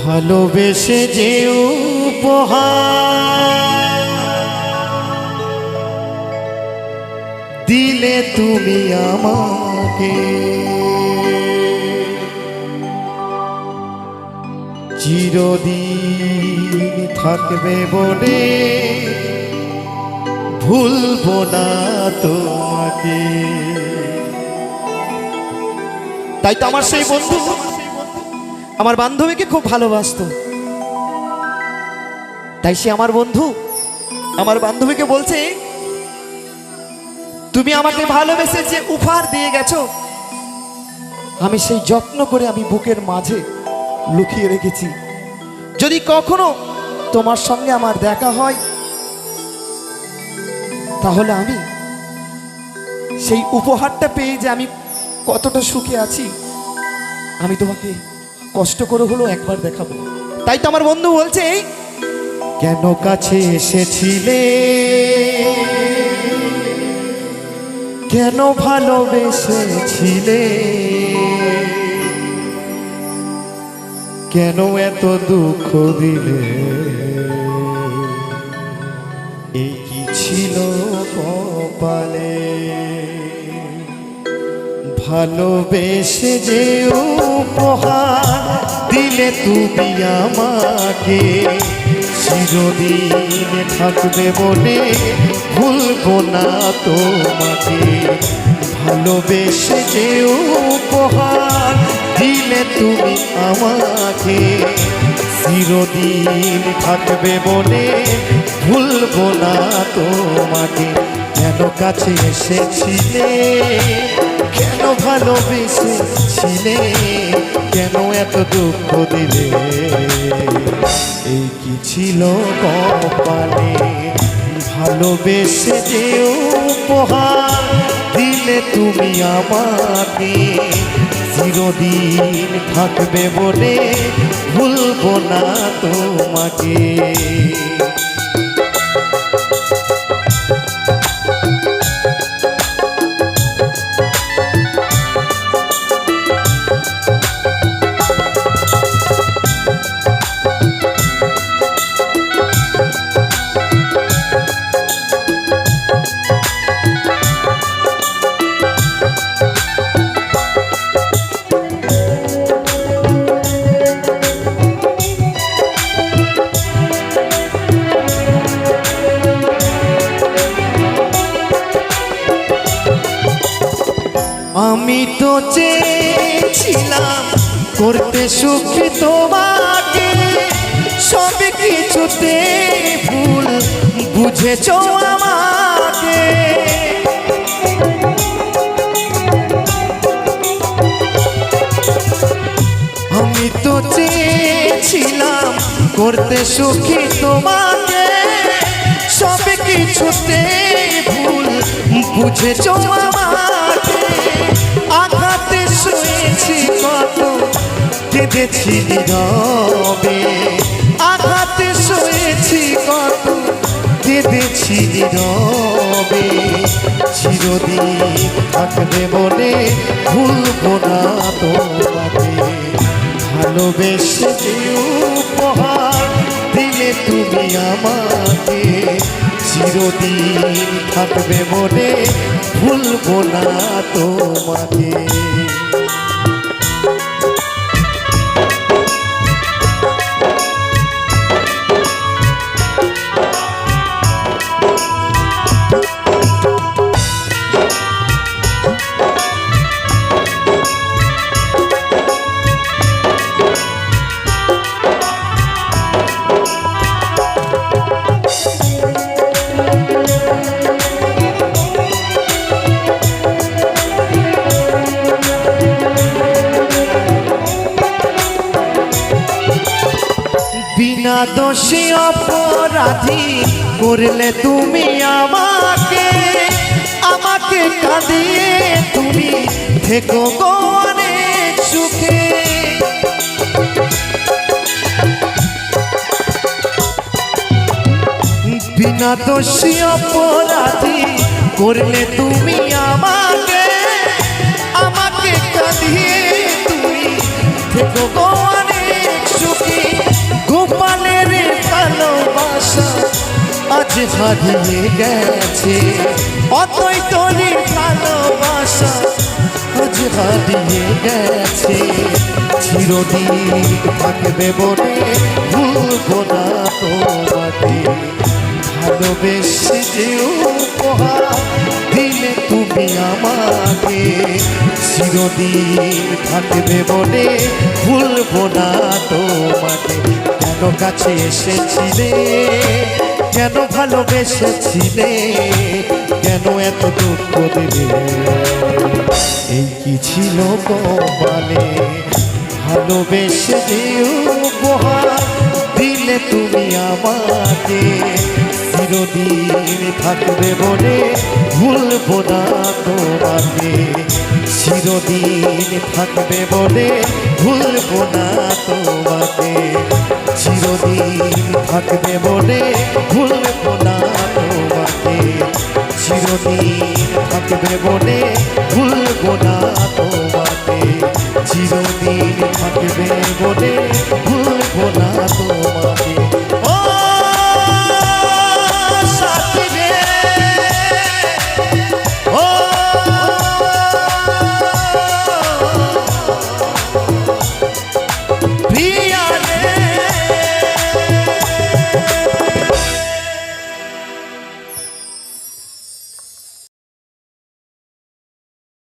ভালোবেসে যে উপহার দিলে তুমি আমাকে, চিরদিন থাকবে বলে ভুলবো না তোমাকে। তাই তো আমার সেই বন্ধু আমার বান্ধবীকে খুব ভালোবাসতো, তাই সে আমার বন্ধু আমার বান্ধবীকে বলছে, তুমি আমাকে ভালোবেসে যে উপহার দিয়ে গেছো আমি সেই যত্ন করে আমি বুকের মাঝে লুকিয়ে রেখেছি। যদি কখনো তোমার সঙ্গে আমার দেখা হয় তাহলে আমি সেই উপহারটা পেয়ে যে আমি কতটা সুখে আছি আমি তোমাকে কষ্ট করে হলো একবার দেখাবো। তাই তো আমার বন্ধু বলছে, কেন কাছে এসেছিলে, কেন ভালোবেসেছিলে, কেন এত দুঃখ দিলে, এই কি ছিল কপালে। ভালোবেসে যে উপহার দিলে তুমি আমাকে, চিরদিন থাকবে বলে ভুলবো না তোমাকে। ভালোবেসে যে উপহার দিলে তুমি আমাকে, চিরদিন থাকবে বলে ভুলবো না তোমাকে। কেন কাছে এসেছিলে, কেন ভালোবেসেছিলে, কেন এত দুঃখ দিলে, এই কি ছিল কপালে। ভালোবেসে যে উপহার দিলে তুমি আমাকে, চিরদিন থাকবে বলে ভুলবো না তোমাকে। আমি তো চেয়েছিলাম করতে সুখী তোমাকে, সব কিছুতে ভুল বুঝেছ আমাকে। আমি তো চেয়েছিলাম করতে সুখী তোমাকে, সব কিছুতে ভুল বুঝেছ আমাকে। আঘাতে শুয়েছি কত, কেঁদেছি নীরবে, আঘাতে শুয়েছি কত, কেঁদেছি নীরবে। চিরদিন থাকবে বলে ভুলবো না তোমাকে। ভালোবেসে যে উপহার দিলে তুমি আমাকে, চিরদিন থাকবে বলে ভুলবো না তোমাকে। বিনা দোষী অপরাধী করলে তুমি আমাকে, আমাকে কাঁদিয়ে তুমি থেকো গো অনেক সুখে। বিনা দোষী অপরাধী করলে তুমি আমাকে, আমাকে কাঁদিয়ে তুমি থেকো গো অনেক সুখী গোপালের ভালোবাসা আজ হারিয়ে গেছে, অতই তোরে ভালোবাসা আজ হারিয়ে গেছে। চিরদিন থাকবে বলে ভুলবো না তোমাকে, ভালোবেসে যে উপহার দিলে তুমি আমাকে। চিরদিন থাকবে বলে ভুলবো না তোমাকে। কেন কাছে এসেছিলে, কেন ভালোবেসেছিলে, কেন এত দুঃখ দিলে, এই কি ছিল কপালে। ভালোবেসে যে উপহার দিলে তুমি আমাকে, চিরদিন থাকবে বলে ভুলবো না তোমাকে। চিরদিন থাকবে বলে ভুলবো না তোমাকে। চিরদিন থাকবে বলে ভুলবো না তোমাকে। চিরদিন থাকবে বলে ভুলবো না তোমাকে। চিরদিন থাকবে বলে